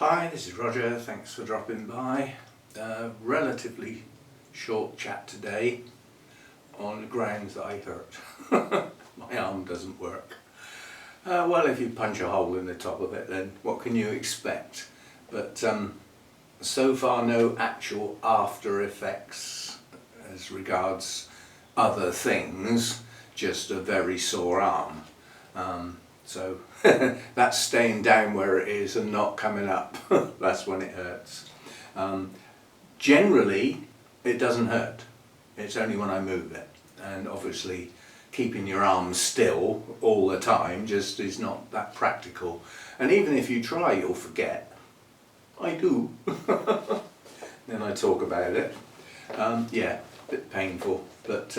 Hi, this is Roger, thanks for dropping by. Relatively short chat today on the grounds that I hurt. My arm doesn't work. Well, if you punch a hole in the top of it, then what can you expect? But so far no actual after effects as regards other things, just a very sore arm. So that's staying down where it is and not coming up. That's when it hurts. Generally it doesn't hurt, it's only when I move it, and obviously keeping your arms still all the time just is not that practical, and even if you try you'll forget. I do. Then I talk about it. Yeah, a bit painful, but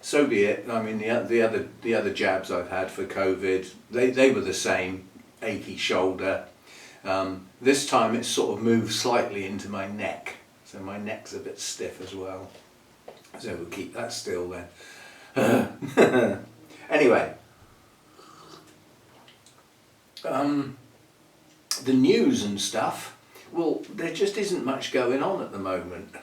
so be it. I mean, the other jabs I've had for COVID, they were the same, achy shoulder. This time it's sort of moved slightly into my neck, so my neck's a bit stiff as well. So we'll keep that still then. Anyway, the news and stuff, well, there just isn't much going on at the moment.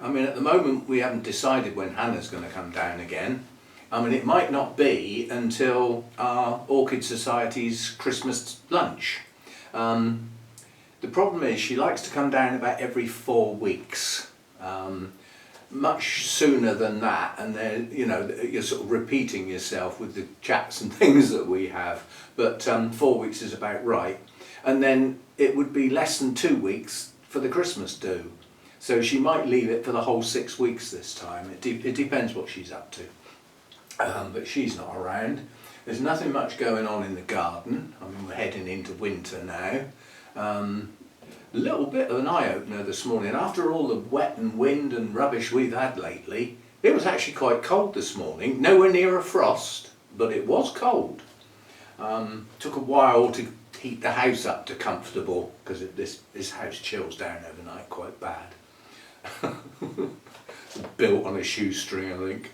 I mean, at the moment we haven't decided when Hannah's going to come down again. I mean, it might not be until our Orchid Society's Christmas lunch. The problem is she likes to come down about every 4 weeks. Much sooner than that, and then, you know, you're sort of repeating yourself with the chats and things that we have, but 4 weeks is about right. And then it would be less than 2 weeks for the Christmas do. So she might leave it for the whole 6 weeks this time. It depends what she's up to. But she's not around. There's nothing much going on in the garden. I mean, we're heading into winter now. A little bit of an eye-opener this morning. After all the wet and wind and rubbish we've had lately, it was actually quite cold this morning. Nowhere near a frost, but it was cold. Took a while to heat the house up to comfortable, because this house chills down overnight quite bad. Built on a shoestring, I think.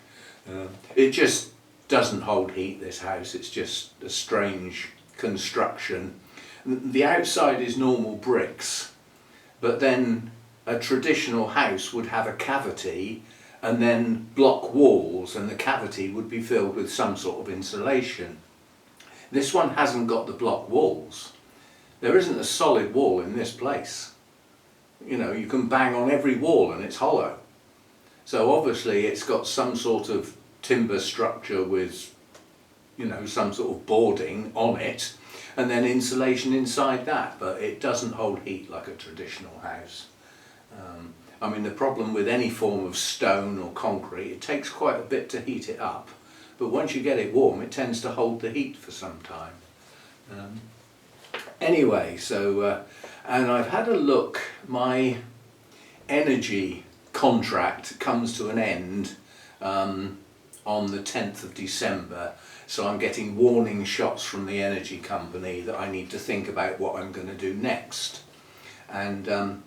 It just doesn't hold heat, this house. It's just a strange construction. The outside is normal bricks, but then a traditional house would have a cavity and then block walls, and the cavity would be filled with some sort of insulation. This one hasn't got the block walls. There isn't a solid wall in this place. You know, you can bang on every wall and it's hollow. So obviously it's got some sort of timber structure with, you know, some sort of boarding on it, and then insulation inside that, but it doesn't hold heat like a traditional house. I mean, the problem with any form of stone or concrete, it takes quite a bit to heat it up, but once you get it warm it tends to hold the heat for some time. Anyway, so and I've had a look. My energy contract comes to an end on the 10th of December, so I'm getting warning shots from the energy company that I need to think about what I'm going to do next. And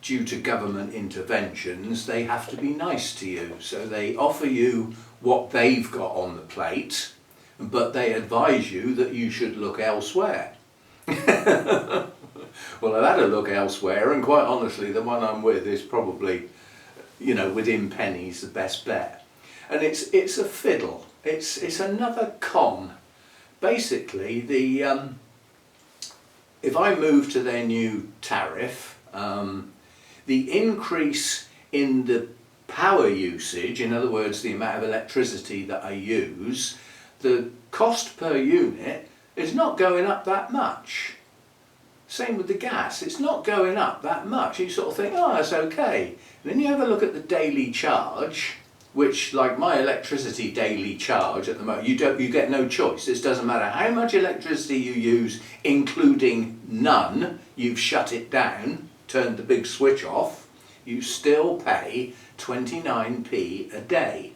due to government interventions, they have to be nice to you, so they offer you what they've got on the plate, but they advise you that you should look elsewhere. Well, I've had a look elsewhere, and quite honestly the one I'm with is probably, you know, within pennies the best bet. And it's a fiddle. It's another con. Basically, if I move to their new tariff, the increase in the power usage, in other words the amount of electricity that I use, the cost per unit is not going up that much. Same with the gas, it's not going up that much. You sort of think, oh, that's okay. And then you have a look at the daily charge, which, like my electricity daily charge at the moment, you get no choice. It doesn't matter how much electricity you use, including none, you've shut it down, turned the big switch off, you still pay 29p a day.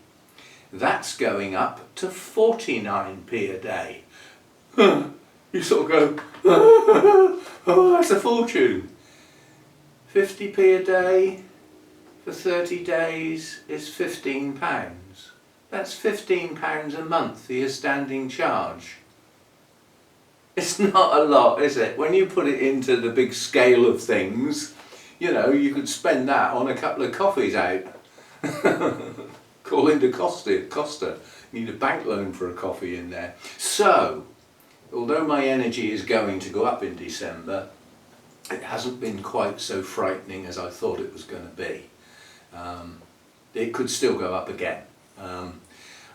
That's going up to 49p a day. You sort of go, oh, that's a fortune. 50p a day for 30 days is £15. That's £15 a month for your standing charge. It's not a lot, is it? When you put it into the big scale of things, you know, you could spend that on a couple of coffees out. Call into Costa. Need a bank loan for a coffee in there. So, although my energy is going to go up in December, it hasn't been quite so frightening as I thought it was going to be. It could still go up again.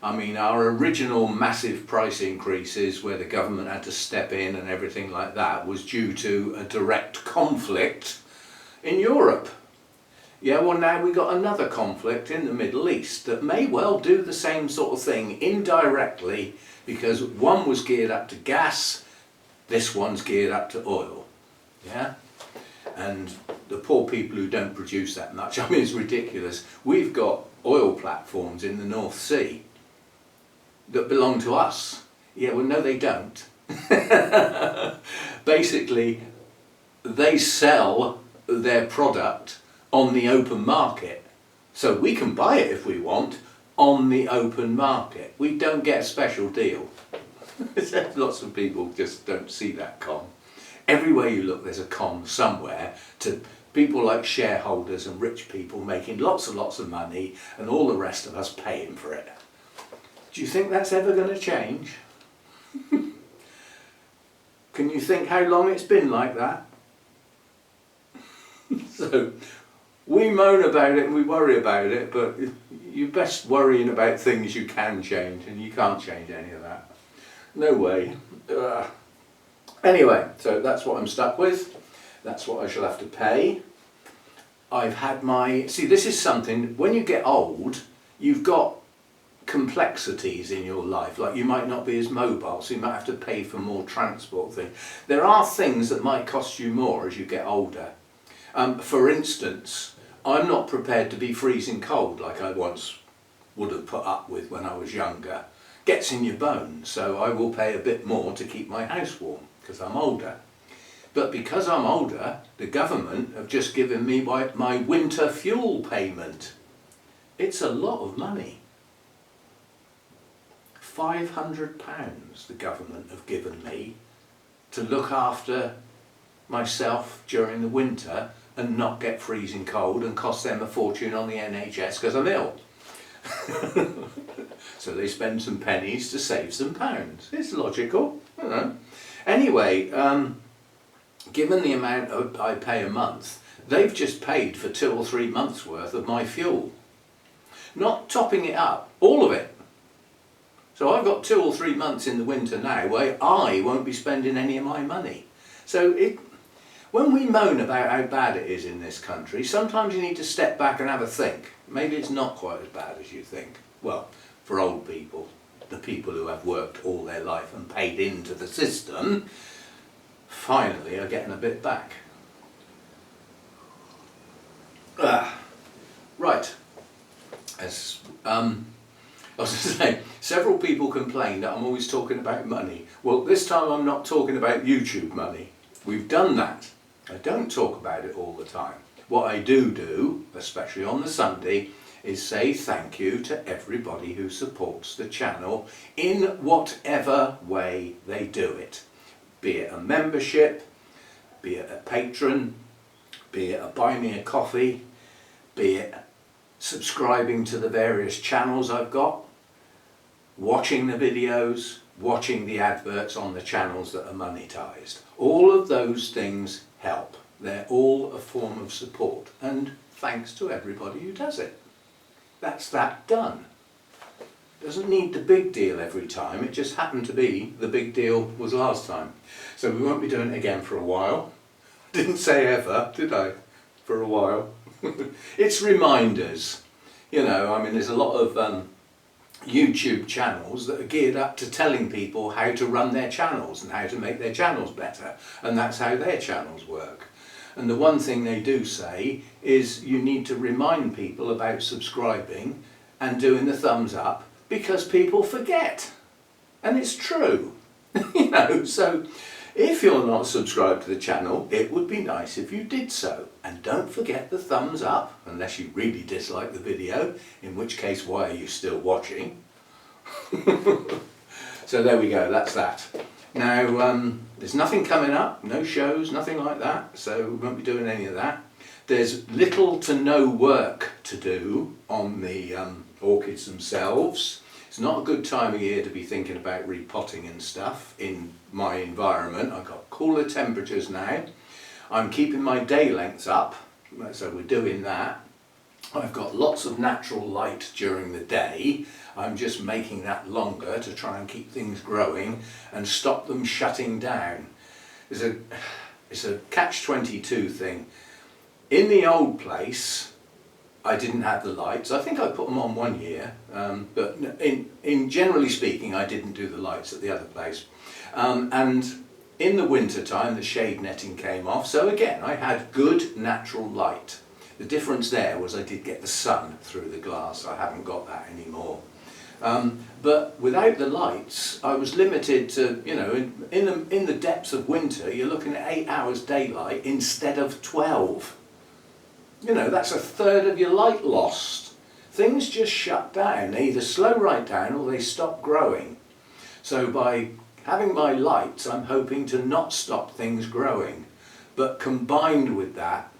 I mean, our original massive price increases where the government had to step in and everything like that was due to a direct conflict in Europe. Yeah, well, now we've got another conflict in the Middle East that may well do the same sort of thing indirectly, because one was geared up to gas, this one's geared up to oil. Yeah? And the poor people who don't produce that much, I mean, it's ridiculous. We've got oil platforms in the North Sea that belong to us. Yeah, well, no, they don't. Basically, they sell their product on the open market. So we can buy it if we want on the open market. We don't get a special deal. Lots of people just don't see that con. Everywhere you look, there's a con somewhere to people like shareholders and rich people making lots and lots of money and all the rest of us paying for it. Do you think that's ever going to change? Can you think how long it's been like that? So, we moan about it and we worry about it, but you're best worrying about things you can change, and you can't change any of that. No way. Anyway, so that's what I'm stuck with. That's what I shall have to pay. I've had my... See, this is something, when you get old, you've got complexities in your life. Like, you might not be as mobile, so you might have to pay for more transport things. There are things that might cost you more as you get older. For instance, I'm not prepared to be freezing cold like I once would have put up with when I was younger. Gets in your bones, so I will pay a bit more to keep my house warm because I'm older. But because I'm older, the government have just given me my winter fuel payment. It's a lot of money. £500 the government have given me to look after myself during the winter and not get freezing cold and cost them a fortune on the NHS because I'm ill. So they spend some pennies to save some pounds. It's logical, you know. Anyway, given the amount I pay a month, they've just paid for 2 or 3 months worth of my fuel. Not topping it up, all of it. So I've got 2 or 3 months in the winter now where I won't be spending any of my money. So when we moan about how bad it is in this country, sometimes you need to step back and have a think. Maybe it's not quite as bad as you think. Well, for old people, the people who have worked all their life and paid into the system, finally are getting a bit back. Right. As I was going to say, several people complain that I'm always talking about money. Well, this time I'm not talking about YouTube money. We've done that. I don't talk about it all the time. What I do, especially on the Sunday, is say thank you to everybody who supports the channel in whatever way they do it. Be it a membership, be it a patron, be it a buy me a coffee, be it subscribing to the various channels I've got, watching the videos, watching the adverts on the channels that are monetized. All of those things help. They're all a form of support, and thanks to everybody who does it. That's that done. Doesn't need the big deal every time, it just happened to be the big deal was last time. So we won't be doing it again for a while. Didn't say ever, did I? For a while. It's reminders. You know, I mean, there's a lot of YouTube channels that are geared up to telling people how to run their channels and how to make their channels better, and that's how their channels work. And the one thing they do say is you need to remind people about subscribing and doing the thumbs up because people forget. And it's true. You know, so if you're not subscribed to the channel, it would be nice if you did so. And don't forget the thumbs up, unless you really dislike the video, in which case, why are you still watching? So there we go, that's that. Now, there's nothing coming up, no shows, nothing like that, so we won't be doing any of that. There's little to no work to do on the orchids themselves. It's not a good time of year to be thinking about repotting and stuff in my environment. I've got cooler temperatures now. I'm keeping my day lengths up, so we're doing that. I've got lots of natural light during the day. I'm just making that longer to try and keep things growing and stop them shutting down. It's a catch-22 thing. In the old place, I didn't have the lights. I think I put them on one year, but in generally speaking, I didn't do the lights at the other place. And in the winter time, the shade netting came off. So again, I had good natural light. The difference there was I did get the sun through the glass. I haven't got that anymore. But without the lights, I was limited to, you know, in the depths of winter, you're looking at 8 hours daylight instead of 12. You know, that's a third of your light lost. Things just shut down. They either slow right down or they stop growing. So by having my lights, I'm hoping to not stop things growing. But combined with that,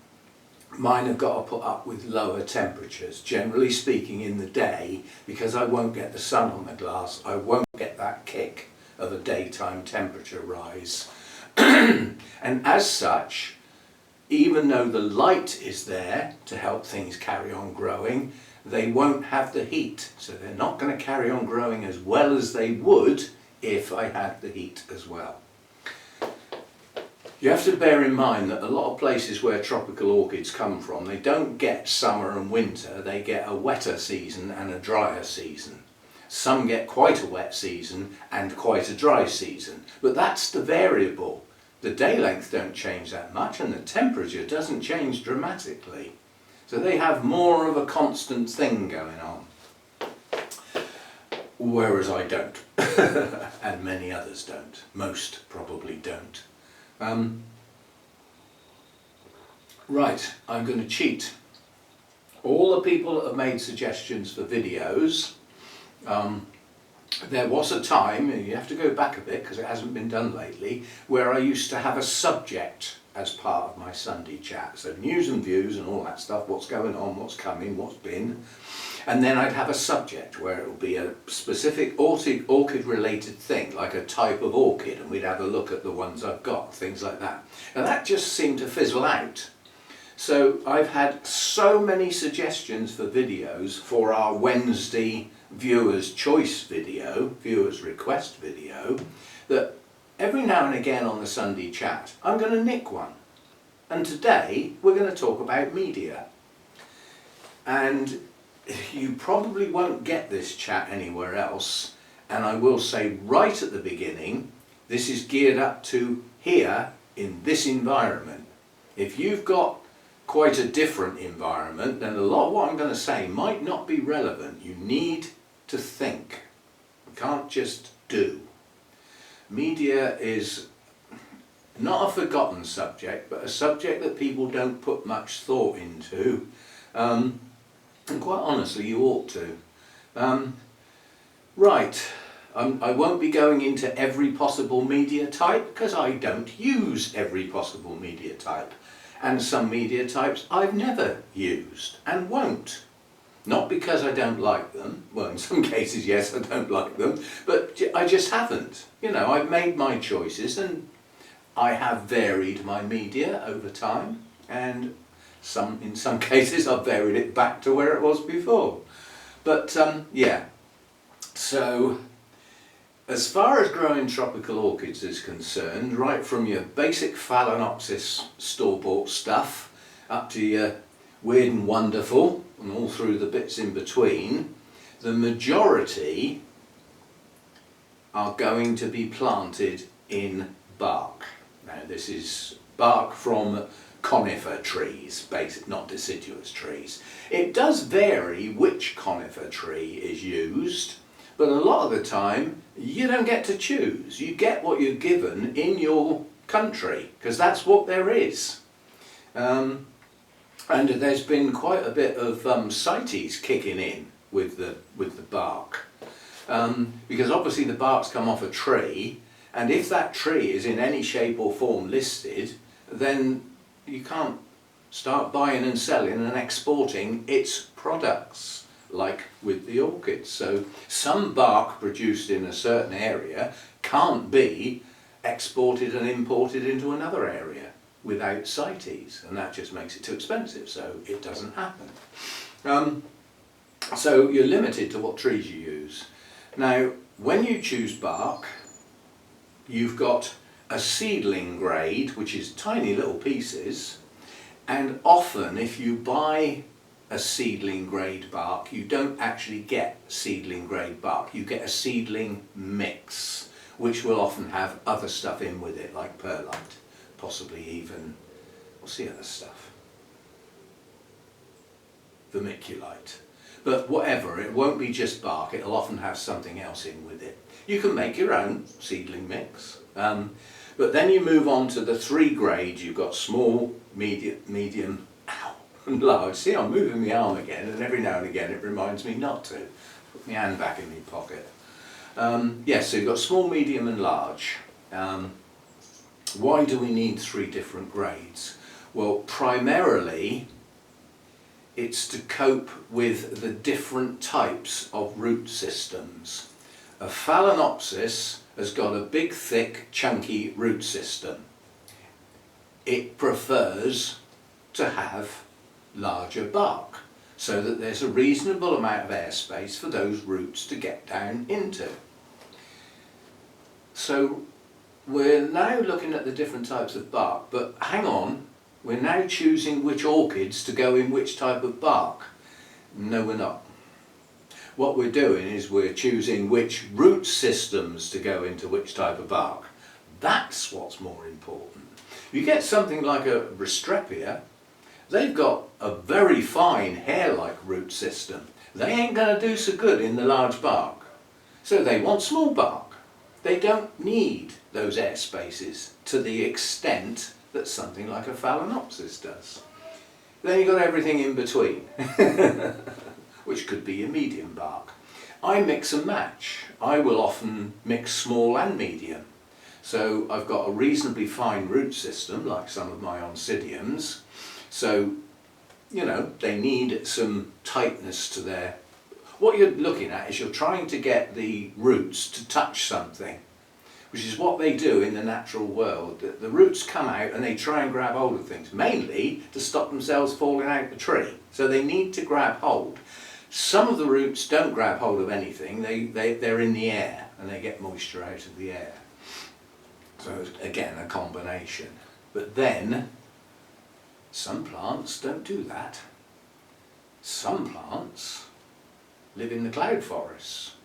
mine have got to put up with lower temperatures, generally speaking in the day, because I won't get the sun on the glass. I won't get that kick of a daytime temperature rise. And as such, even though the light is there to help things carry on growing, they won't have the heat. So they're not going to carry on growing as well as they would if I had the heat as well. You have to bear in mind that a lot of places where tropical orchids come from, they don't get summer and winter, they get a wetter season and a drier season. Some get quite a wet season and quite a dry season, but that's the variable. The day length don't change that much and the temperature doesn't change dramatically. So they have more of a constant thing going on. Whereas I don't. And many others don't. Most probably don't. Right, I'm going to cheat. All the people that have made suggestions for videos, there was a time, and you have to go back a bit because it hasn't been done lately, where I used to have a subject as part of my Sunday chat. So news and views and all that stuff, what's going on, what's coming, what's been. And then I'd have a subject where it would be a specific orchid related thing, like a type of orchid, and we'd have a look at the ones I've got, things like that. And that just seemed to fizzle out. So I've had so many suggestions for videos for our Wednesday viewers choice video, viewers request video, that every now and again on the Sunday chat I'm going to nick one. And today we're going to talk about media. And you probably won't get this chat anywhere else, and I will say right at the beginning, this is geared up to here in this environment. If you've got quite a different environment, then a lot of what I'm going to say might not be relevant. You need to think. You can't just do. Media is not a forgotten subject, but a subject that people don't put much thought into. And quite honestly, you ought to. Right, I won't be going into every possible media type because I don't use every possible media type. And some media types I've never used and won't. Not because I don't like them, well in some cases yes I don't like them, but I just haven't. You know, I've made my choices and I have varied my media over time, and in some cases I've varied it back to where it was before. But yeah, so as far as growing tropical orchids is concerned, right from your basic Phalaenopsis store-bought stuff up to your weird and wonderful and all through the bits in between, the majority are going to be planted in bark. Now this is bark from conifer trees, not deciduous trees. It does vary which conifer tree is used, but a lot of the time you don't get to choose. You get what you're given in your country, because that's what there is. And there's been quite a bit of CITES kicking in with the bark. Because obviously the bark's come off a tree, And if that tree is in any shape or form listed, then you can't start buying and selling and exporting its products, like with the orchids. So some bark produced in a certain area can't be exported and imported into another area without CITES, and that just makes it too expensive, so it doesn't happen. So you're limited to what trees you use. Now, when you choose bark, you've got a seedling grade, which is tiny little pieces, and often if you buy a seedling grade bark, you don't actually get seedling grade bark, you get a seedling mix, which will often have other stuff in with it, like perlite, possibly even, what's the other stuff? Vermiculite. But whatever, it won't be just bark, it'll often have something else in with it. You can make your own seedling mix, but then you move on to the 3 grades. You've got small, medium, and large. See, I'm moving my arm again, and every now and again it reminds me not to. Put my hand back in my pocket. Yes, so you've got small, medium and large. Why do we need 3 different grades? Well, primarily it's to cope with the different types of root systems. A Phalaenopsis has got a big, thick, chunky root system. It prefers to have larger bark, so that there's a reasonable amount of airspace for those roots to get down into. So we're now looking at the different types of bark, but hang on, we're now choosing which orchids to go in which type of bark. No, we're not. What we're doing is we're choosing which root systems to go into which type of bark. That's what's more important. You get something like a Restrepia, they've got a very fine hair-like root system. They ain't going to do so good in the large bark. So they want small bark. They don't need those air spaces to the extent that something like a Phalaenopsis does. Then you've got everything in between, which could be a medium bark. I mix and match. I will often mix small and medium. So I've got a reasonably fine root system, like some of my Oncidiums. So, you know, they need some tightness to their... What you're looking at is you're trying to get the roots to touch something, which is what they do in the natural world. The roots come out and they try and grab hold of things, mainly to stop themselves falling out the tree. So they need to grab hold. Some of the roots don't grab hold of anything, they're in the air and they get moisture out of the air. So again, a combination. But then, some plants don't do that. Some plants live in the cloud forests,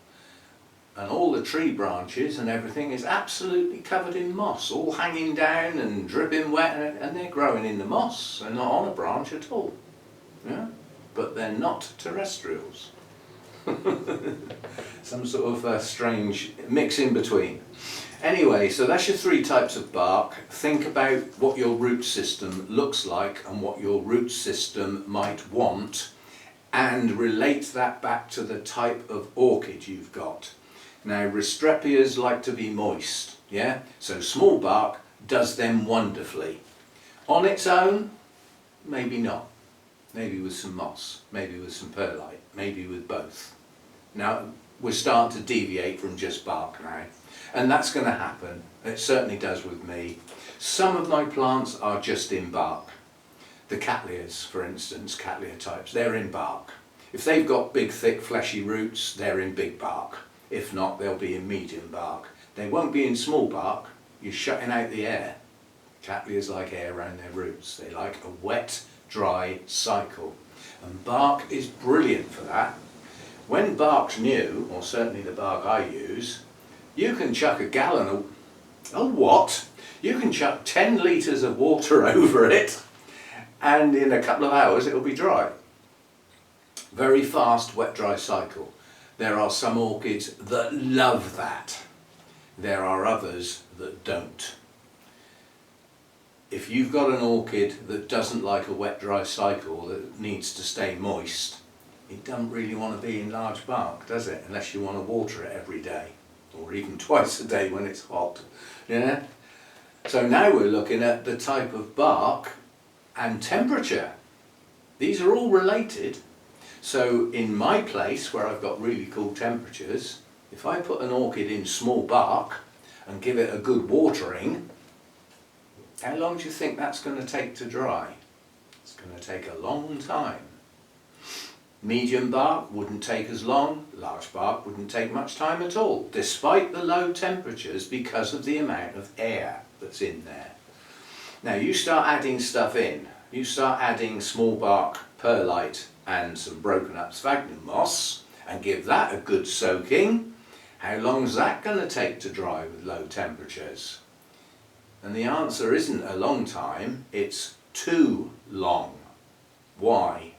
and all the tree branches and everything is absolutely covered in moss, all hanging down and dripping wet, and they're growing in the moss and not on a branch at all. Yeah? But they're not terrestrials. Some sort of strange mix in between. Anyway, so that's your 3 types of bark. Think about what your root system looks like and what your root system might want, and relate that back to the type of orchid you've got. Now, Restrepias like to be moist, yeah? So small bark does them wonderfully. On its own, maybe not. Maybe with some moss, maybe with some perlite, maybe with both. Now, we're starting to deviate from just bark now, and that's going to happen. It certainly does with me. Some of my plants are just in bark. The Cattleyas, for instance, Cattleya types, they're in bark. If they've got big, thick, fleshy roots, they're in big bark. If not, they'll be in medium bark. They won't be in small bark. You're shutting out the air. Cattleyas like air around their roots. They like a wet, dry cycle. And bark is brilliant for that. When bark's new, or certainly the bark I use, you can chuck a gallon of... Oh, what? You can chuck 10 litres of water over it, and in a couple of hours it'll be dry. Very fast wet dry cycle. There are some orchids that love that. There are others that don't. If you've got an orchid that doesn't like a wet dry cycle, that needs to stay moist, it doesn't really want to be in large bark, does it? Unless you want to water it every day. or even twice a day when it's hot. Yeah. So now we're looking at the type of bark and temperature. These are all related. So in my place where I've got really cool temperatures, if I put an orchid in small bark and give it a good watering, how long do you think that's going to take to dry? It's going to take a long time. Medium bark wouldn't take as long, large bark wouldn't take much time at all, despite the low temperatures, because of the amount of air that's in there. Now you start adding stuff in, you start adding small bark perlite and some broken up sphagnum moss and give that a good soaking. How long is that going to take to dry with low temperatures? And the answer isn't a long time, it's too long. Why?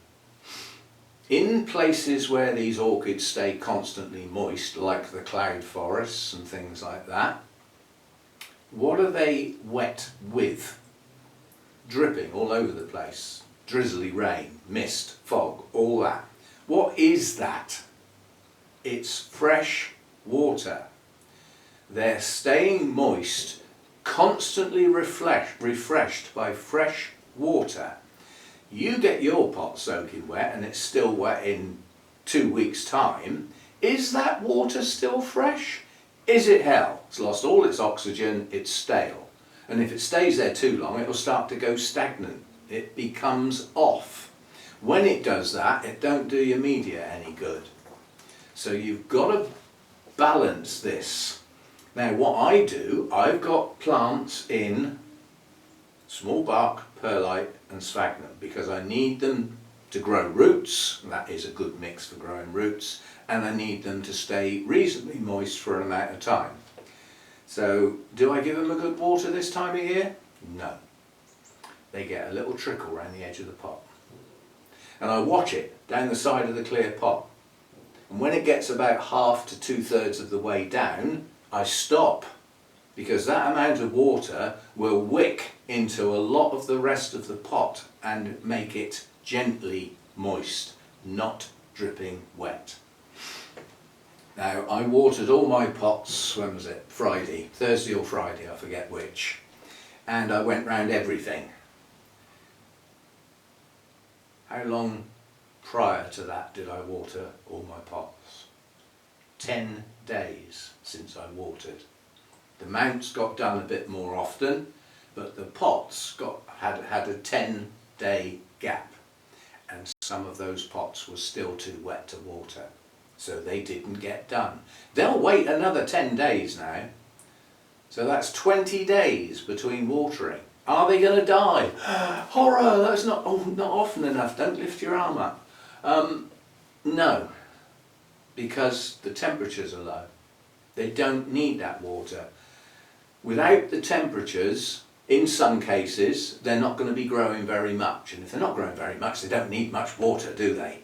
In places where these orchids stay constantly moist, like the cloud forests and things like that, what are they wet with? Dripping all over the place. Drizzly rain, mist, fog, all that. What is that? It's fresh water. They're staying moist, constantly refreshed by fresh water. You get your pot soaking wet and it's still wet in 2 weeks' time. Is that water still fresh? Is it hell? It's lost all its oxygen, it's stale. And if it stays there too long, it will start to go stagnant. It becomes off. When it does that, it don't do your media any good. So you've got to balance this. Now what I do, I've got plants in small bark, perlite and sphagnum because I need them to grow roots. That is a good mix for growing roots, and I need them to stay reasonably moist for an amount of time. So do I give them a good water this time of year? No. They get a little trickle around the edge of the pot. And I watch it down the side of the clear pot. And when it gets about half to 2/3 of the way down, I stop, because that amount of water will wick into a lot of the rest of the pot and make it gently moist, not dripping wet. Now I watered all my pots, when was it? Friday, Thursday or Friday, I forget which, and I went round everything. How long prior to that did I water all my pots? 10 days since I watered. The mounts got done a bit more often, but the pots had a 10-day gap, and some of those pots were still too wet to water, so they didn't get done. They'll wait another 10 days now, so that's 20 days between watering. Are they going to die? Horror! That's not often enough. Don't lift your arm up. No, because the temperatures are low. They don't need that water. Without the temperatures, in some cases, they're not going to be growing very much. And if they're not growing very much, they don't need much water, do they?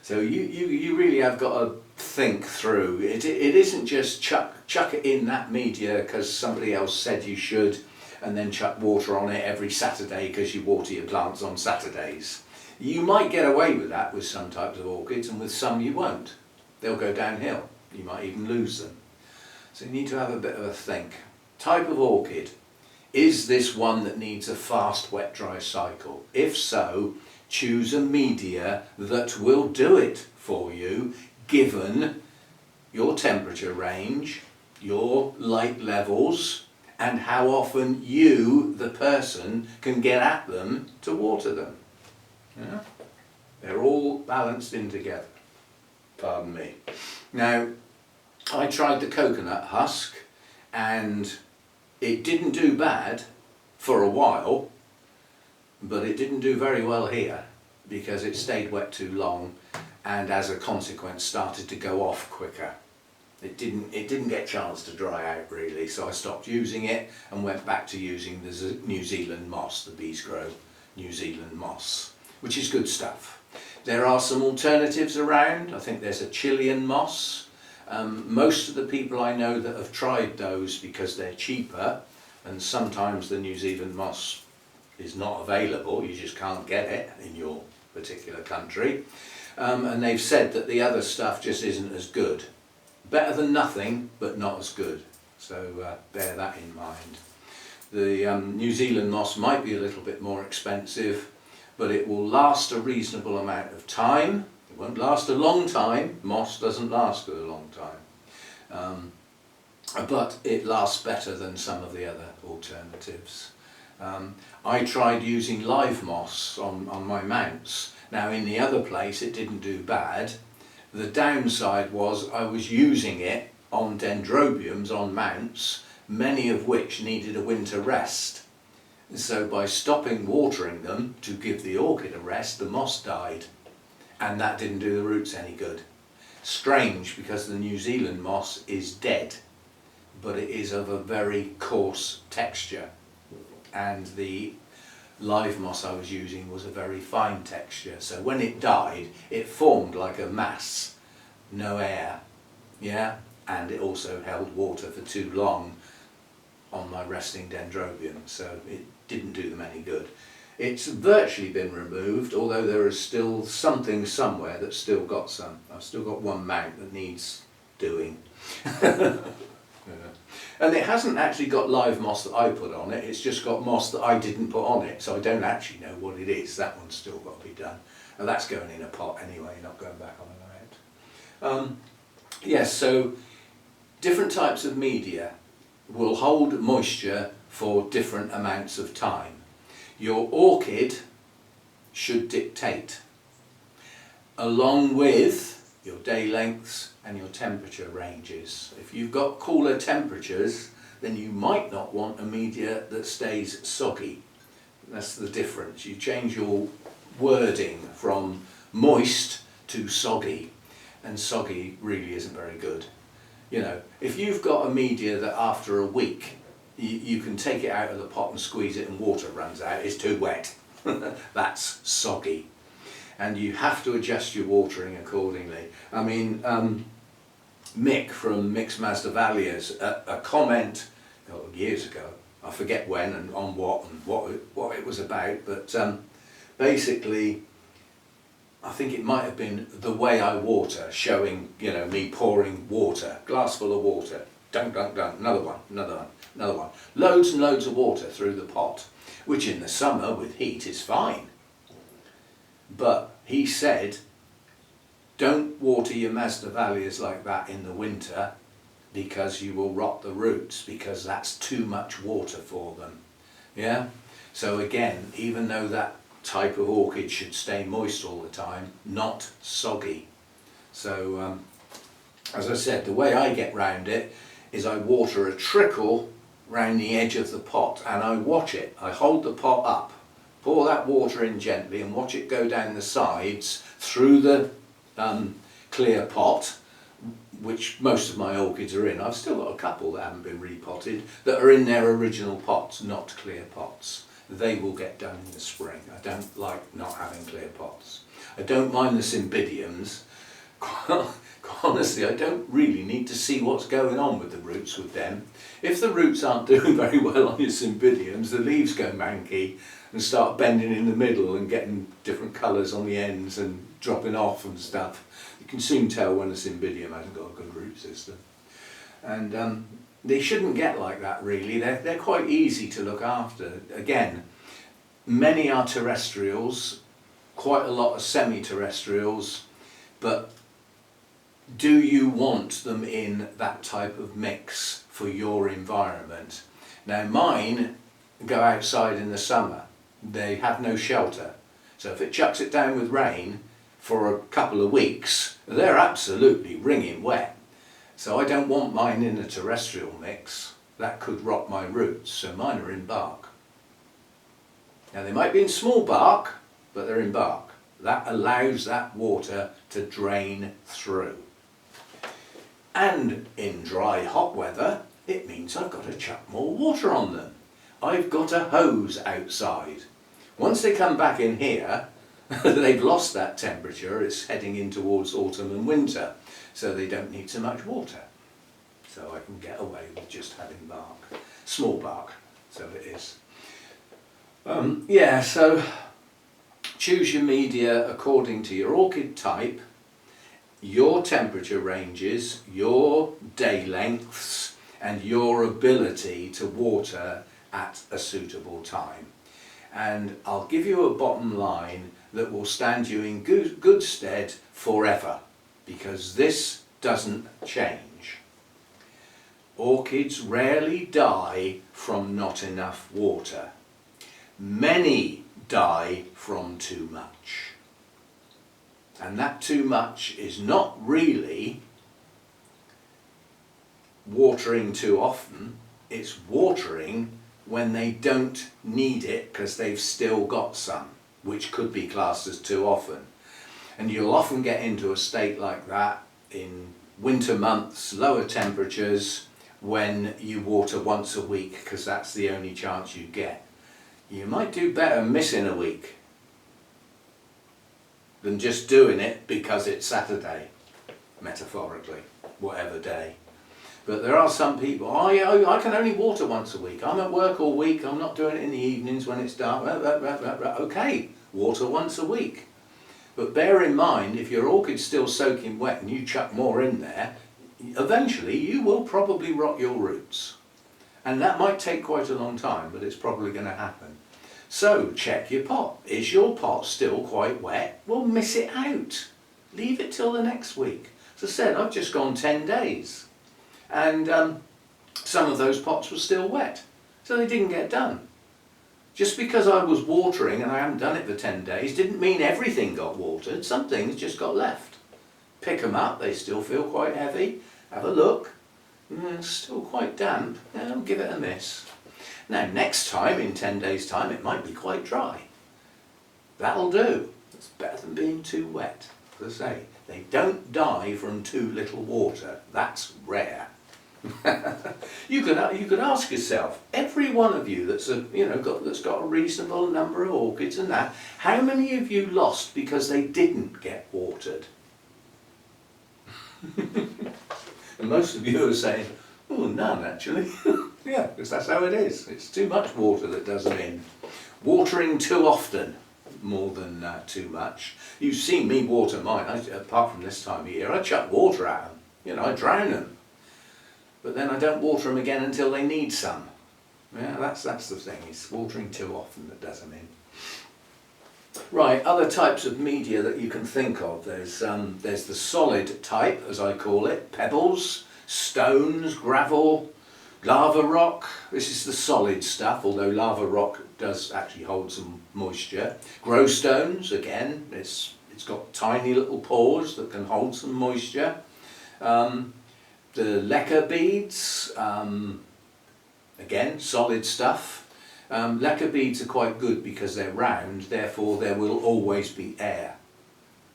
So you really have got to think through. It isn't just chuck it in that media because somebody else said you should, and then chuck water on it every Saturday because you water your plants on Saturdays. You might get away with that with some types of orchids, and with some you won't. They'll go downhill. You might even lose them. So you need to have a bit of a think. Type of orchid. Is this one that needs a fast wet dry cycle? If so, choose a media that will do it for you, given your temperature range, your light levels, and how often you, the person, can get at them to water them. Yeah? They're all balanced in together. Pardon me. Now, I tried the coconut husk and it didn't do bad for a while, but it didn't do very well here because it stayed wet too long and as a consequence started to go off quicker. It didn't get a chance to dry out really, so I stopped using it and went back to using the New Zealand moss, the bees grow New Zealand moss, which is good stuff. There are some alternatives around. I think there's a Chilean moss. Most of the people I know that have tried those because they're cheaper, and sometimes the New Zealand moss is not available, you just can't get it in your particular country, and they've said that the other stuff just isn't as good. Better than nothing, but not as good. So bear that in mind. The New Zealand moss might be a little bit more expensive, but it will last a reasonable amount of time. It won't last a long time. Moss doesn't last for a long time. But it lasts better than some of the other alternatives. I tried using live moss on my mounts. Now in the other place it didn't do bad. The downside was I was using it on dendrobiums on mounts, many of which needed a winter rest. So by stopping watering them to give the orchid a rest, the moss died, and that didn't do the roots any good. Strange, because the New Zealand moss is dead, but it is of a very coarse texture, and the live moss I was using was a very fine texture. So when it died, it formed like a mass, no air, yeah, and it also held water for too long on my resting dendrobium, so it didn't do them any good. It's virtually been removed, although there is still something somewhere that's still got some. I've still got one mount that needs doing. And it hasn't actually got live moss that I put on it, it's just got moss that I didn't put on it, so I don't actually know what it is. That one's still got to be done. And that's going in a pot anyway, not going back on an mount. Yes, so different types of media will hold moisture for different amounts of time. Your orchid should dictate, along with your day lengths and your temperature ranges. If you've got cooler temperatures, then you might not want a media that stays soggy. That's the difference. You change your wording from moist to soggy, and soggy really isn't very good. You know, if you've got a media that after a week you can take it out of the pot and squeeze it and water runs out, it's too wet. That's soggy. And you have to adjust your watering accordingly. I mean, Mick from Mick's Masdevalliers, a comment years ago, I forget when and on what and what it was about, but basically I think it might have been the way I water, showing, you know, me pouring water, glass full of water, dunk, dunk, dunk, another one, another one, another one. Loads and loads of water through the pot, which in the summer with heat is fine. But he said, don't water your Masdevalliers like that in the winter, because you will rot the roots, because that's too much water for them. Yeah? So again, even though that type of orchid should stay moist all the time, not soggy. So as I said, the way I get round it is I water a trickle round the edge of the pot and I watch it. I hold the pot up, pour that water in gently and watch it go down the sides through the clear pot, which most of my orchids are in. I've still got a couple that haven't been repotted that are in their original pots, not clear pots. They will get done in the spring. I don't like not having clear pots. I don't mind the cymbidiums. Honestly, I don't really need to see what's going on with the roots with them. If the roots aren't doing very well on your cymbidiums, the leaves go manky and start bending in the middle and getting different colours on the ends and dropping off and stuff. You can soon tell when a cymbidium hasn't got a good root system. And they shouldn't get like that really. They're quite easy to look after. Again, many are terrestrials, quite a lot are semi-terrestrials, but do you want them in that type of mix for your environment? Now mine go outside in the summer. They have no shelter. So if it chucks it down with rain for a couple of weeks, they're absolutely wringing wet. So I don't want mine in a terrestrial mix. That could rot my roots, so mine are in bark. Now they might be in small bark, but they're in bark. That allows that water to drain through. And in dry, hot weather, it means I've got to chuck more water on them. I've got a hose outside. Once they come back in here, they've lost that temperature. It's heading in towards autumn and winter, so they don't need so much water. So I can get away with just having bark. Small bark, so it is. Yeah, so choose your media according to your orchid type your temperature ranges, your day lengths, and your ability to water at a suitable time. And I'll give you a bottom line that will stand you in good stead forever, because this doesn't change. Orchids rarely die from not enough water. Many die from too much. And that too much is not really watering too often, it's watering when they don't need it because they've still got some, which could be classed as too often. And you'll often get into a state like that in winter months, lower temperatures, when you water once a week because that's the only chance you get. You might do better missing a week than just doing it because it's Saturday, metaphorically, whatever day. But there are some people, I can only water once a week. I'm at work all week, I'm not doing it in the evenings when it's dark. Okay, water once a week. But bear in mind, if your orchid's still soaking wet and you chuck more in there, eventually you will probably rot your roots. And that might take quite a long time, but it's probably going to happen. So check your pot. Is your pot still quite wet? Well, miss it out. Leave it till the next week. As I said, I've just gone 10 days. And some of those pots were still wet, so they didn't get done. Just because I was watering and I haven't done it for 10 days didn't mean everything got watered. Some things just got left. Pick them up, they still feel quite heavy. Have a look. Still quite damp. I'll give it a miss. Now next time, in 10 days time, it might be quite dry. That'll do. It's better than being too wet. As I say, they don't die from too little water. That's rare. You could ask yourself, every one of you that's got a reasonable number of orchids and that, how many of you lost because they didn't get watered? And most of you are saying, oh, none actually. Yeah, because that's how it is. It's too much water that does them in. Watering too often, more than too much. You've seen me water mine. Apart from this time of year, I chuck water at them. I drown them. But then I don't water them again until they need some. Yeah, that's the thing. It's watering too often that does them in. Right, other types of media that you can think of. There's the solid type, as I call it, pebbles, stones, gravel, lava rock. This is the solid stuff, although lava rock does actually hold some moisture. Grow stones, again, it's got tiny little pores that can hold some moisture. The lacquer beads, again, solid stuff. Lacquer beads are quite good because they're round, therefore there will always be air.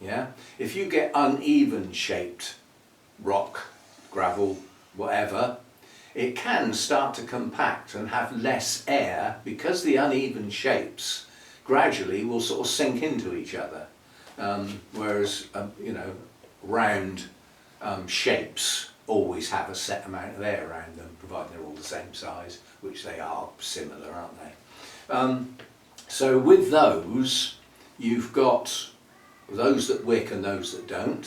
Yeah? If you get uneven shaped rock, gravel, whatever, it can start to compact and have less air because the uneven shapes gradually will sort of sink into each other. Whereas, round shapes always have a set amount of air around them, provided they're all the same size, which they are similar, aren't they? So with those, you've got those that wick and those that don't.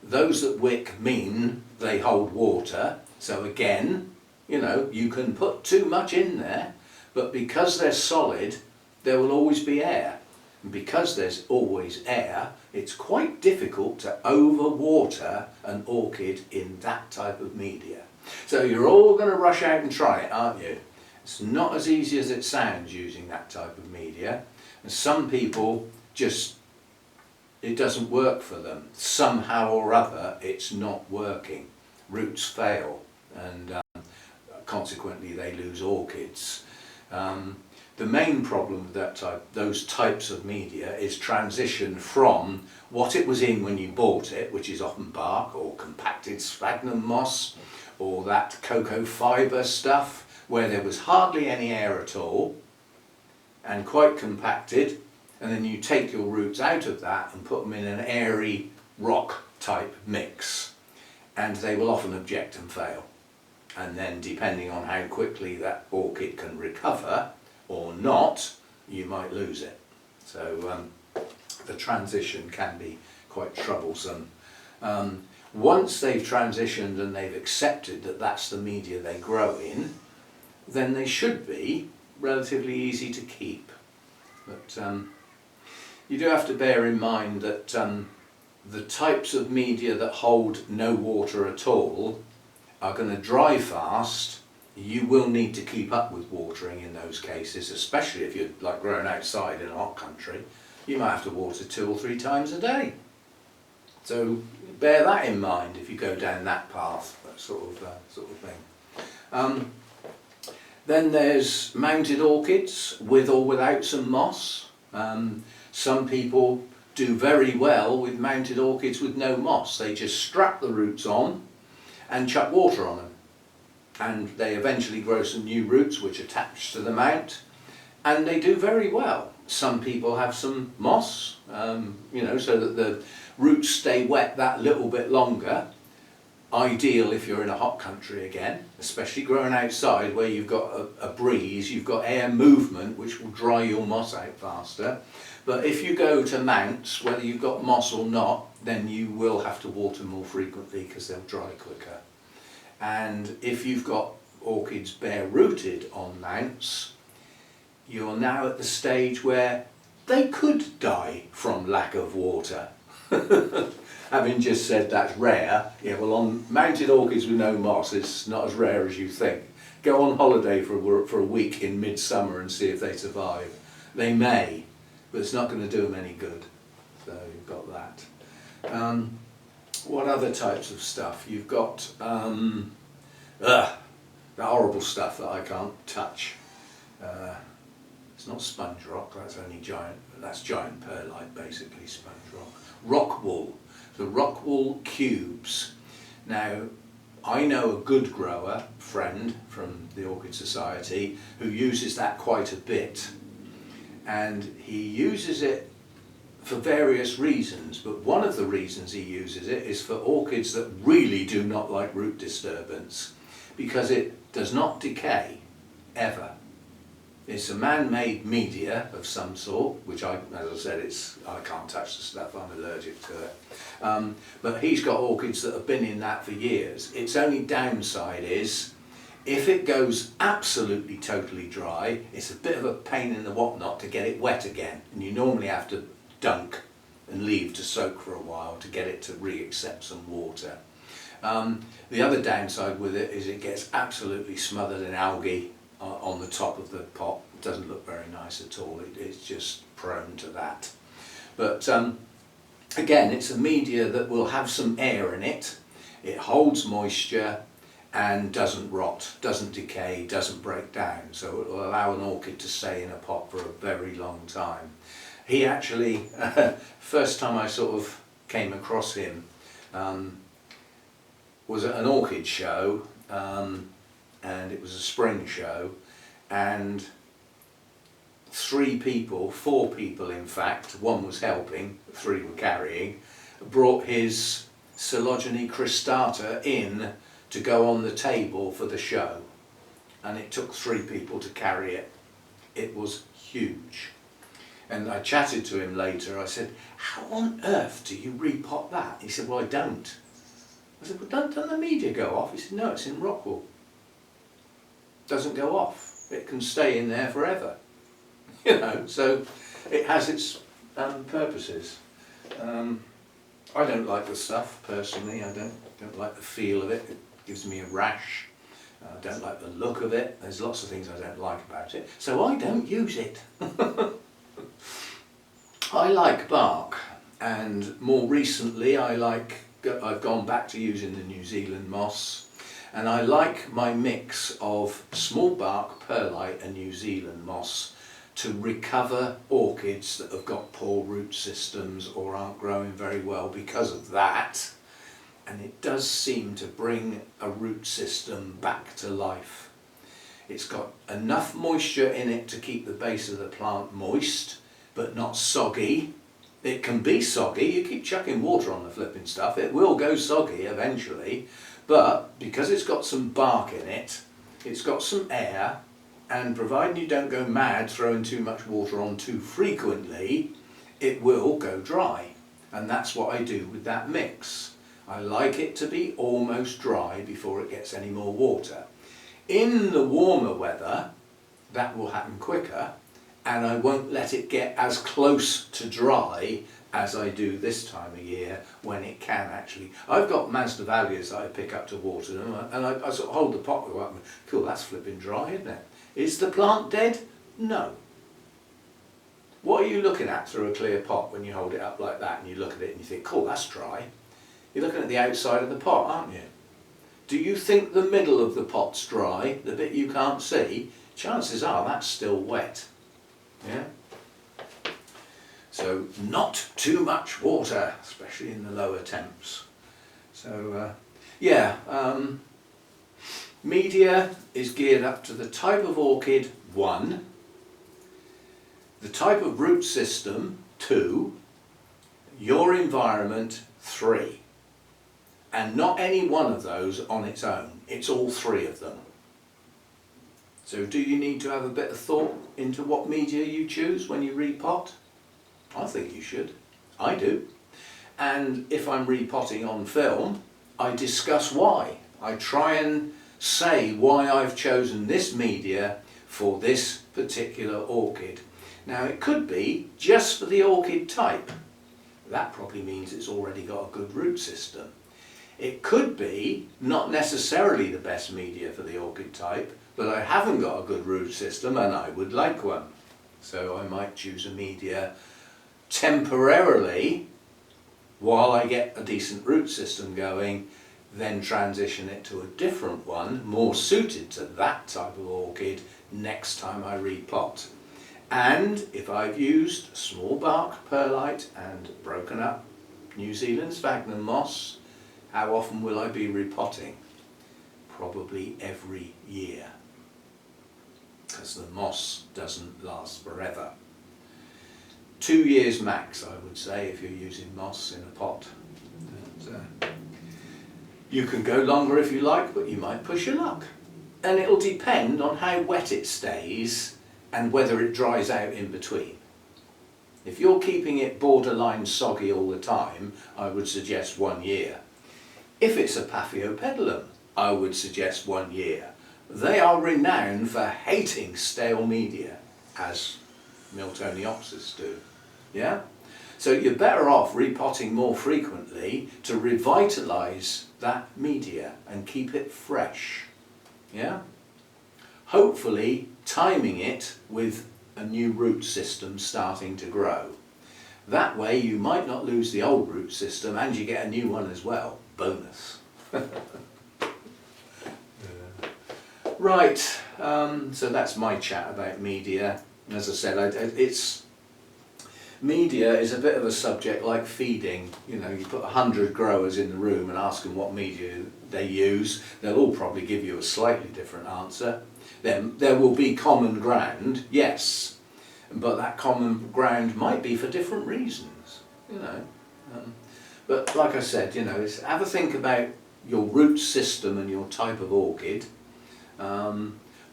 Those that wick mean they hold water, so again, you can put too much in there, but because they're solid, there will always be air. And because there's always air, it's quite difficult to overwater an orchid in that type of media. So you're all going to rush out and try it, aren't you? It's not as easy as it sounds using that type of media. And some people it doesn't work for them. Somehow or other, it's not working. Roots fail, and consequently they lose orchids. The main problem with those types of media is transition from what it was in when you bought it, which is often bark or compacted sphagnum moss, or that cocoa fibre stuff, where there was hardly any air at all, and quite compacted, and then you take your roots out of that and put them in an airy rock type mix, and they will often object and fail. And then depending on how quickly that orchid can recover or not, you might lose it. So the transition can be quite quite troublesome. Once they've transitioned and they've accepted that that's the media they grow in, then they should be relatively easy to keep. But you do have to bear in mind that the types of media that hold no water at all are going to dry fast. You will need to keep up with watering in those cases, especially if you're like growing outside in a hot country. You might have to water 2 or 3 times a day. So bear that in mind if you go down that path, that sort of thing. Then there's mounted orchids with or without some moss. Some people do very well with mounted orchids with no moss. They just strap the roots on and chuck water on them. And they eventually grow some new roots which attach to the mount, and they do very well. Some people have some moss, you know, so that the roots stay wet that little bit longer. Ideal if you're in a hot country again, especially growing outside where you've got a breeze, you've got air movement which will dry your moss out faster. But if you go to mounts, whether you've got moss or not, then you will have to water more frequently because they'll dry quicker. And if you've got orchids bare rooted on mounts, you're now at the stage where they could die from lack of water. Having just said that's rare, yeah, well, on mounted orchids with no moss, it's not as rare as you think. Go on holiday for a week in midsummer and see if they survive. They may, but it's not going to do them any good. So you've got that. What other types of stuff? You've got the horrible stuff that I can't touch. It's not sponge rock, that's giant perlite basically, sponge rock. Rockwool, the rockwool cubes. Now, I know a good grower, friend from the Orchid Society, who uses that quite a bit. And he uses it for various reasons, but one of the reasons he uses it is for orchids that really do not like root disturbance, because it does not decay, ever. It's a man-made media of some sort, which as I said, I can't touch the stuff, I'm allergic to it. But he's got orchids that have been in that for years. Its only downside is, if it goes absolutely totally dry, it's a bit of a pain in the whatnot to get it wet again, and you normally have to dunk and leave to soak for a while to get it to re-accept some water. The other downside with it is it gets absolutely smothered in algae on the top of the pot. It doesn't look very nice at all. It's just prone to that. But again, it's a media that will have some air in it. It holds moisture and doesn't rot, doesn't decay, doesn't break down. So it will allow an orchid to stay in a pot for a very long time. He actually, first time I sort of came across him was at an orchid show, and it was a spring show, and 4 people in fact, one was helping, 3 were carrying, brought his Coelogene cristata in to go on the table for the show, and it took 3 people to carry it. It was huge. And I chatted to him later. I said, how on earth do you repot that? He said, well, I don't. I said, well, don't the media go off? He said, no, it's in rockwool. Doesn't go off. It can stay in there forever. You know, so it has its purposes. I don't like the stuff personally. I don't like the feel of it. It gives me a rash. I don't like the look of it. There's lots of things I don't like about it. So I don't use it. I like bark, and more recently I've gone back to using the New Zealand moss, and I like my mix of small bark, perlite and New Zealand moss to recover orchids that have got poor root systems or aren't growing very well because of that, and it does seem to bring a root system back to life. It's got enough moisture in it to keep the base of the plant moist, but not soggy. It can be soggy, you keep chucking water on the flipping stuff, it will go soggy eventually, but because it's got some bark in it, it's got some air, and providing you don't go mad throwing too much water on too frequently, it will go dry. And that's what I do with that mix. I like it to be almost dry before it gets any more water. In the warmer weather, that will happen quicker, and I won't let it get as close to dry as I do this time of year when it can actually. I've got Masdevallias that I pick up to water them, and I sort of hold the pot up and cool, that's flipping dry, isn't it? Is the plant dead? No. What are you looking at through a clear pot when you hold it up like that and you look at it and you think, cool, that's dry? You're looking at the outside of the pot, aren't you? Do you think the middle of the pot's dry, the bit you can't see? Chances are that's still wet. Yeah? So not too much water, especially in the lower temps. So media is geared up to the type of orchid, 1, the type of root system, 2, your environment, 3. And not any one of those on its own, it's all 3 of them. So do you need to have a bit of thought into what media you choose when you repot? I think you should. I do. And if I'm repotting on film, I discuss why. I try and say why I've chosen this media for this particular orchid. Now it could be just for the orchid type. That probably means it's already got a good root system. It could be not necessarily the best media for the orchid type, but I haven't got a good root system and I would like one. So I might choose a media temporarily while I get a decent root system going, then transition it to a different one more suited to that type of orchid next time I repot. And if I've used small bark perlite and broken up New Zealand sphagnum moss, how often will I be repotting? Probably every year, because the moss doesn't last forever. 2 years max, I would say, if you're using moss in a pot. And, you can go longer if you like, but you might push your luck. And it'll depend on how wet it stays and whether it dries out in between. If you're keeping it borderline soggy all the time, I would suggest 1 year. If it's a Paphiopedilum, I would suggest 1 year. They are renowned for hating stale media, as Miltoniopsis do. Yeah? So you're better off repotting more frequently to revitalise that media and keep it fresh. Yeah? Hopefully timing it with a new root system starting to grow. That way you might not lose the old root system and you get a new one as well. Bonus. Right, so that's my chat about media. As I said, media is a bit of a subject like feeding. You know, you put 100 growers in the room and ask them what media they use, they'll all probably give you a slightly different answer. Then there will be common ground, yes, but that common ground might be for different reasons, you know. But like I said, you know, have a think about your root system and your type of orchid.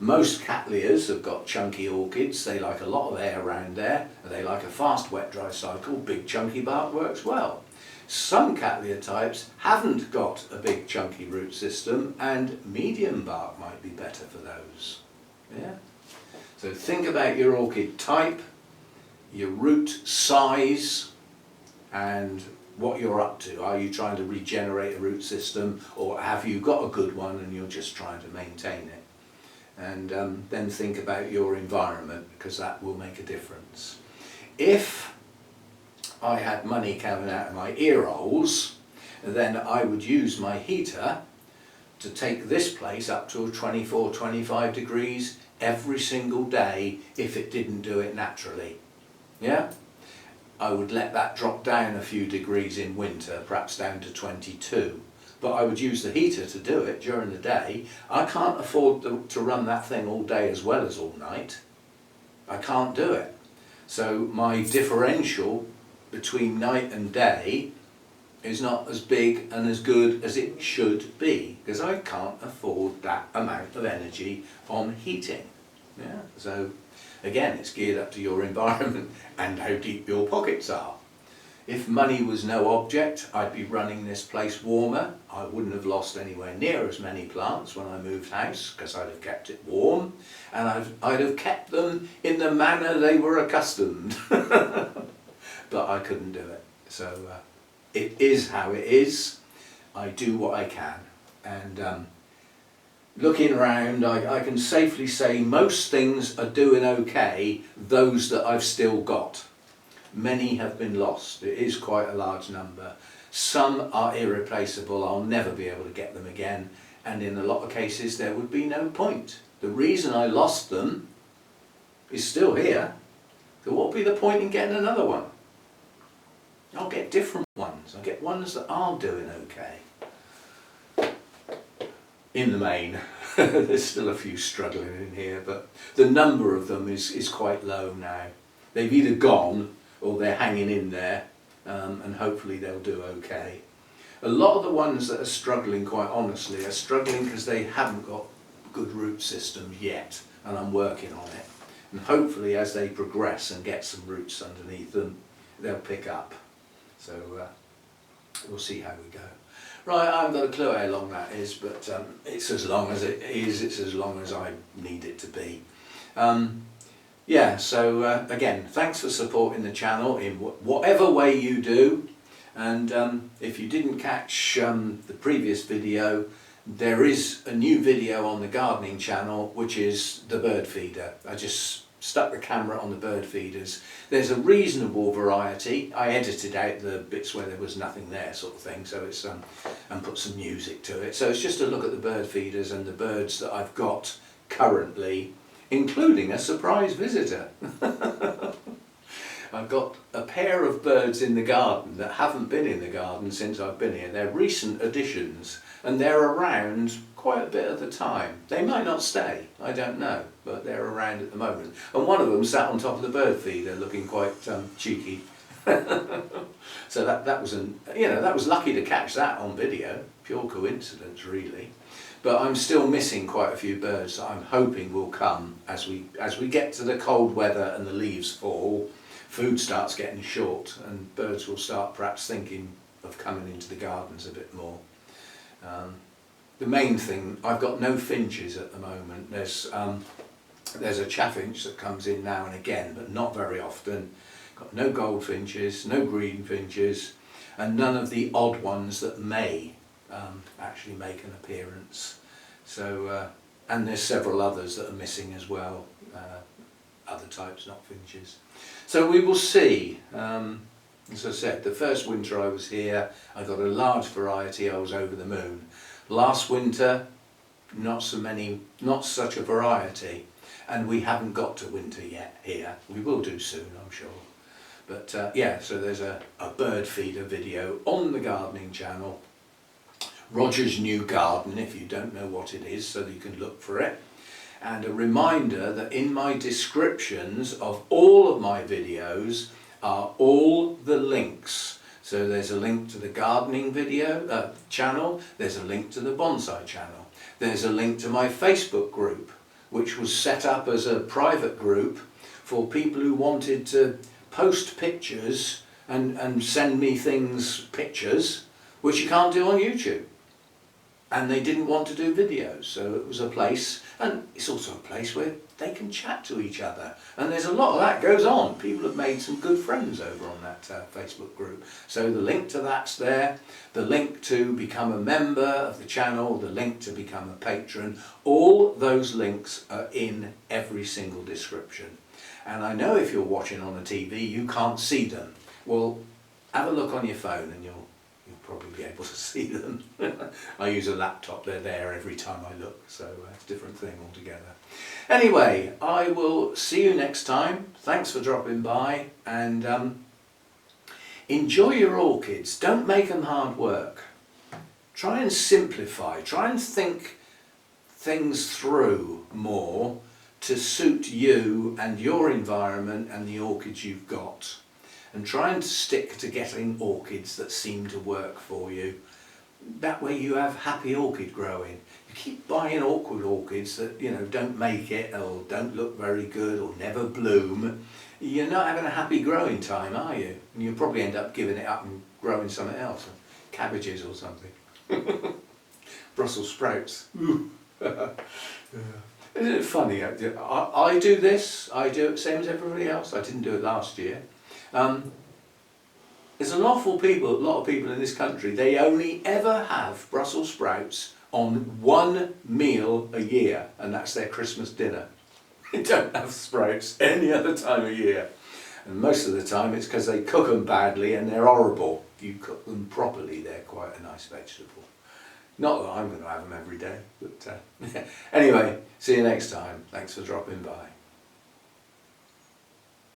Most Cattleyas have got chunky orchids. They like a lot of air around there. They like a fast wet dry cycle. Big chunky bark works well. Some Cattleya types haven't got a big chunky root system, and medium bark might be better for those. Yeah. So think about your orchid type, your root size, and what you're up to. Are you trying to regenerate a root system, or have you got a good one and you're just trying to maintain it? And then think about your environment, because that will make a difference. If I had money coming out of my ear holes, then I would use my heater to take this place up to 24, 25 degrees every single day if it didn't do it naturally. Yeah? I would let that drop down a few degrees in winter, perhaps down to 22. But I would use the heater to do it during the day. I can't afford to run that thing all day as well as all night. I can't do it. So my differential between night and day is not as big and as good as it should be, because I can't afford that amount of energy on heating. Yeah. So again, it's geared up to your environment and how deep your pockets are. If money was no object, I'd be running this place warmer. I wouldn't have lost anywhere near as many plants when I moved house, because I'd have kept it warm, and I'd have kept them in the manner they were accustomed. But I couldn't do it. So it is how it is. I do what I can. And looking around, I can safely say most things are doing okay, those that I've still got. Many have been lost. It is quite a large number. Some are irreplaceable. I'll never be able to get them again, and in a lot of cases there would be no point. The reason I lost them is still here. So what would be the point in getting another one? I'll get different ones. I'll get ones that are doing okay. In the main. There's still a few struggling in here, but the number of them is quite low now. They've either gone or they're hanging in there, and hopefully they'll do okay. A lot of the ones that are struggling, quite honestly, are struggling because they haven't got good root systems yet, and I'm working on it. And hopefully as they progress and get some roots underneath them, they'll pick up. So we'll see how we go. Right, I haven't got a clue how long that is, but it's as long as it is, it's as long as I need it to be. Yeah, so again, thanks for supporting the channel in whatever way you do. And if you didn't catch the previous video, there is a new video on the gardening channel, which is the bird feeder. I just stuck the camera on the bird feeders. There's a reasonable variety. I edited out the bits where there was nothing there, sort of thing, so it's and put some music to it. So it's just a look at the bird feeders and the birds that I've got currently, including a surprise visitor. I've got a pair of birds in the garden that haven't been in the garden since I've been here. They're recent additions, and they're around quite a bit of the time. They might not stay, I don't know, but they're around at the moment. And one of them sat on top of the bird feeder looking quite cheeky. So that was that was lucky to catch that on video. Pure coincidence, really. But I'm still missing quite a few birds that I'm hoping will come as we get to the cold weather and the leaves fall. Food starts getting short, and birds will start perhaps thinking of coming into the gardens a bit more. The main thing, I've got no finches at the moment. There's a chaffinch that comes in now and again, but not very often. Got no goldfinches, no greenfinches, and none of the odd ones that may actually make an appearance. So, and there's several others that are missing as well, other types, not finches. So we will see. As I said, the first winter I was here, I got a large variety. I was over the moon. Last winter, not such a variety, and we haven't got to winter yet here. We will do soon, I'm sure. But yeah, so there's a bird feeder video on the gardening channel. Roger's New Garden, if you don't know what it is, so that you can look for it. And a reminder that in my descriptions of all of my videos are all the links. So there's a link to the gardening video channel, there's a link to the Bonsai Channel, there's a link to my Facebook group, which was set up as a private group for people who wanted to post pictures and send me pictures, which you can't do on YouTube. And they didn't want to do videos, so it was a place, and it's also a place where they can chat to each other. And there's a lot of that goes on. People have made some good friends over on that Facebook group. So the link to that's there, the link to become a member of the channel, the link to become a patron, all those links are in every single description. And I know if you're watching on the TV, you can't see them. Well, have a look on your phone and you'll probably be able to see them. I use a laptop, they're there every time I look, so it's a different thing altogether. Anyway, I will see you next time. Thanks for dropping by, and enjoy your orchids. Don't make them hard work. Try and simplify, try and think things through more to suit you and your environment and the orchids you've got. And try and stick to getting orchids that seem to work for you. That way you have happy orchid growing. You keep buying awkward orchids that don't make it or don't look very good or never bloom. you're not having a happy growing time, are you? You'll probably end up giving it up and growing something else, cabbages or something. Brussels sprouts. Isn't it funny? I do this, I do it same as everybody else. I didn't do it last year. There's a lot of people in this country, they only ever have Brussels sprouts on one meal a year, and that's their Christmas dinner. They don't have sprouts any other time of year. And most of the time it's because they cook them badly and they're horrible. If you cook them properly, they're quite a nice vegetable. Not that I'm going to have them every day, but anyway, see you next time. Thanks for dropping by.